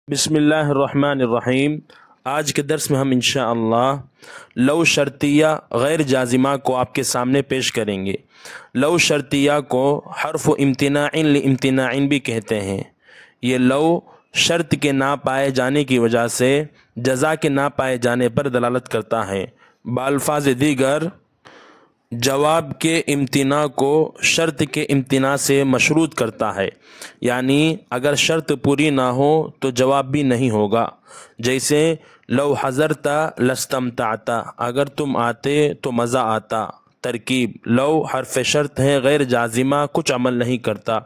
بسم اللہ الرحمن الرحیم۔ آج کے درس میں ہم انشاءاللہ لو شرطیہ غیر جازمہ کو آپ کے سامنے پیش کریں گے۔ لو شرطیہ کو حرف امتناع لامتناع بھی کہتے ہیں۔ یہ لو شرط کے نہ پائے جانے کی وجہ سے جزا کے نہ پائے جانے پر دلالت کرتا ہے۔ بالفاظ دیگر جواب کے امتناع کو شرط کے امتناع سے مشروط کرتا ہے، یعنی اگر شرط پوری نہ ہو تو جواب بھی نہیں ہوگا۔ جیسے لو حضرت لاستمتعت، اگر تم آتے تو مزہ آتا۔ ترکیب: لو حرف شرط ہے غیر جازمہ، کچھ عمل نہیں کرتا۔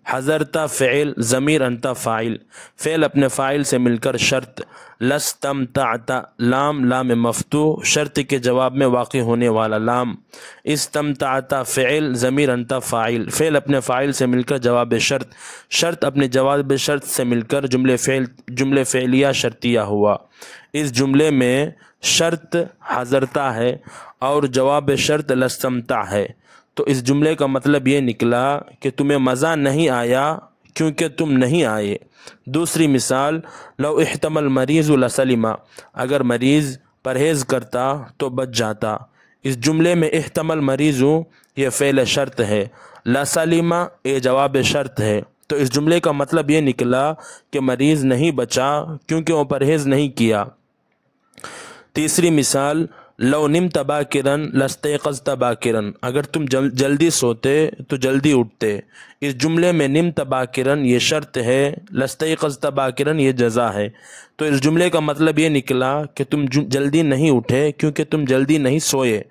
حضرت فعل، ضمیر انت فاعل، فعل اپنے فاعل سے مل کر شرط۔ لاستمتعت، لام مفتوح، شرط کے جواب میں واقع ہونے والا لام۔ استمتعت فعل، ضمیر انت فاعل، فعل اپنے فاعل سے مل کر جواب شرط، شرط اپنے جواب شرط سے مل کر جملے فعلیہ شرطیہ ہوا۔ اس جملے میں شرط حضرت ہے اور جواب شرط لاستمتع ہے، تو اس جملے کا مطلب یہ نکلا کہ تمہیں مزہ نہیں آیا کیونکہ تم نہیں آئے۔ دوسری مثال: لو احتمل المریض لسلم، اگر مریض پرہیز کرتا تو بچ جاتا۔ اس جملے میں احتمل مریض یہ فعل شرط ہے، لسلم یہ جواب شرط ہے، تو اس جملے کا مطلب یہ نکلا کہ مریض نہیں بچا کیونکہ وہ پرہیز نہیں کیا۔ تیسری مثال: لو نمت باکرا لاستيقظت باکرا، اگر تم جلدی سوتے تو جلدی اٹھتے۔ اس جملے میں نمت باکرا یہ شرط ہے، لاستيقظت باکرا یہ جزا ہے، تو اس جملے کا مطلب یہ نکلا کہ تم جلدی نہیں اٹھے کیونکہ تم جلدی نہیں سوئے۔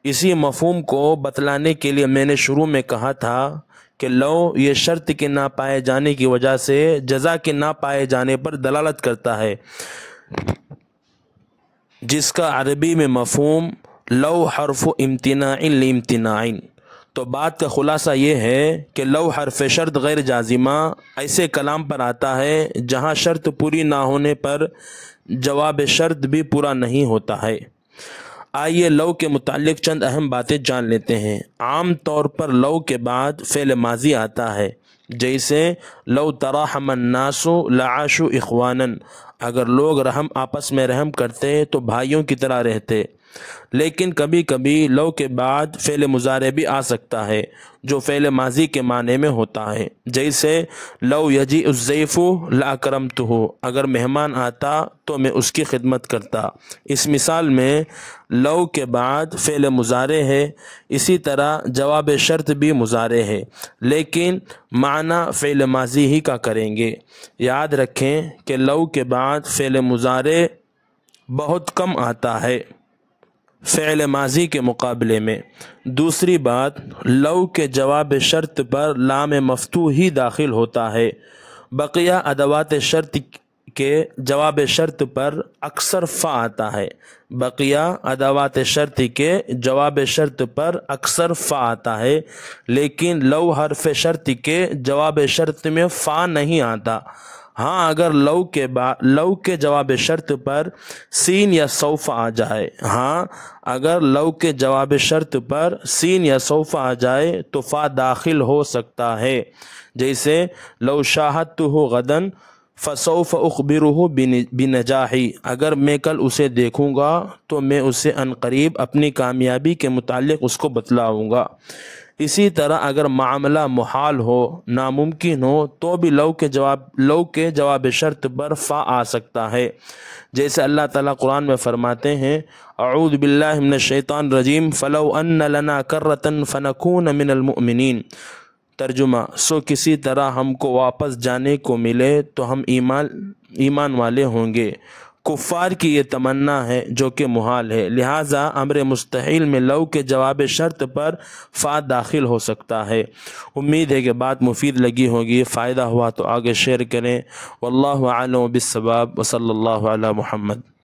اسی مفہوم کو بتلانے کے لیے میں نے شروع میں کہا تھا کہ لو یہ شرط کے نہ پائے جانے کی وجہ سے جزا کے نہ پائے جانے پر دلالت کرتا ہے، جس کا عربی میں مفہوم لو حرف امتناع لامتناع۔ تو بات کا خلاصہ یہ ہے کہ لو حرف شرط غیر جازمہ ایسے کلام پر آتا ہے جہاں شرط پوری نہ ہونے پر جواب شرط بھی پورا نہیں ہوتا ہے۔ آئیے لو کے متعلق چند اہم باتیں جان لیتے ہیں۔ عام طور پر لو کے بعد فعل ماضی آتا ہے، جیسے لو تراحم الناس لعاشوا اخوانا، اگر لوگ آپس میں رحم کرتے تو بھائیوں کی طرح رہتے۔ لیکن کبھی کبھی لو کے بعد فعل مضارع بھی آ سکتا ہے جو فعل ماضی کے معنی میں ہوتا ہے، جیسے لو یجیء الضیف لاکرمتہ، اگر مہمان آتا تو میں اس کی خدمت کرتا۔ اس مثال میں لو کے بعد فعل مضارع ہے، اسی طرح جواب شرط بھی مضارع ہے، لیکن معنی فعل ماضی ہی کا کریں گے۔ یاد رکھیں کہ لو کے بعد فعل مضارع بہت کم آتا ہے فعل ماضی کے مقابلے میں۔ دوسری بات، لو کے جواب شرط پر لام مفتوح ہی داخل ہوتا ہے۔ بقیہ ادوات شرط کے جواب شرط پر اکثر فا آتا ہے، بقیہ ادوات شرط کے جواب شرط پر اکثر فا آتا ہے، لیکن لو حرف شرط کے جواب شرط میں فا نہیں آتا۔ ہاں اگر لو کے جواب شرط پر سین یا سوف آ جائے، تو فا داخل ہو سکتا ہے، جیسے لو شاہدتہ غدا فسوف اخبرہ بنجاحی، اگر میں کل اسے دیکھوں گا تو میں اسے عنقریب اپنی کامیابی کے متعلق اس کو بتلاؤں گا۔ اسی طرح اگر معاملہ محال ہو، ناممکن ہو، تو بھی لو کے جواب شرط پر فا آ سکتا ہے، جیسے اللہ تعالیٰ قرآن میں فرماتے ہیں: اعوذ باللہ من الشیطان الرجیم فلو ان لنا کرۃ فنکون من المؤمنین۔ ترجمہ: سو کسی طرح ہم کو واپس جانے کو ملے تو ہم ایمان والے ہوں گے۔ کفار کی یہ تمنا ہے جو کہ محال ہے، لہٰذا امر مستحیل میں لو کے جواب شرط پر فا داخل ہو سکتا ہے۔ امید ہے کہ بات مفید لگی ہوگی، فائدہ ہوا تو آگے شیئر کریں۔ واللہ اعلم بالصواب، وصلی اللہ علی محمد۔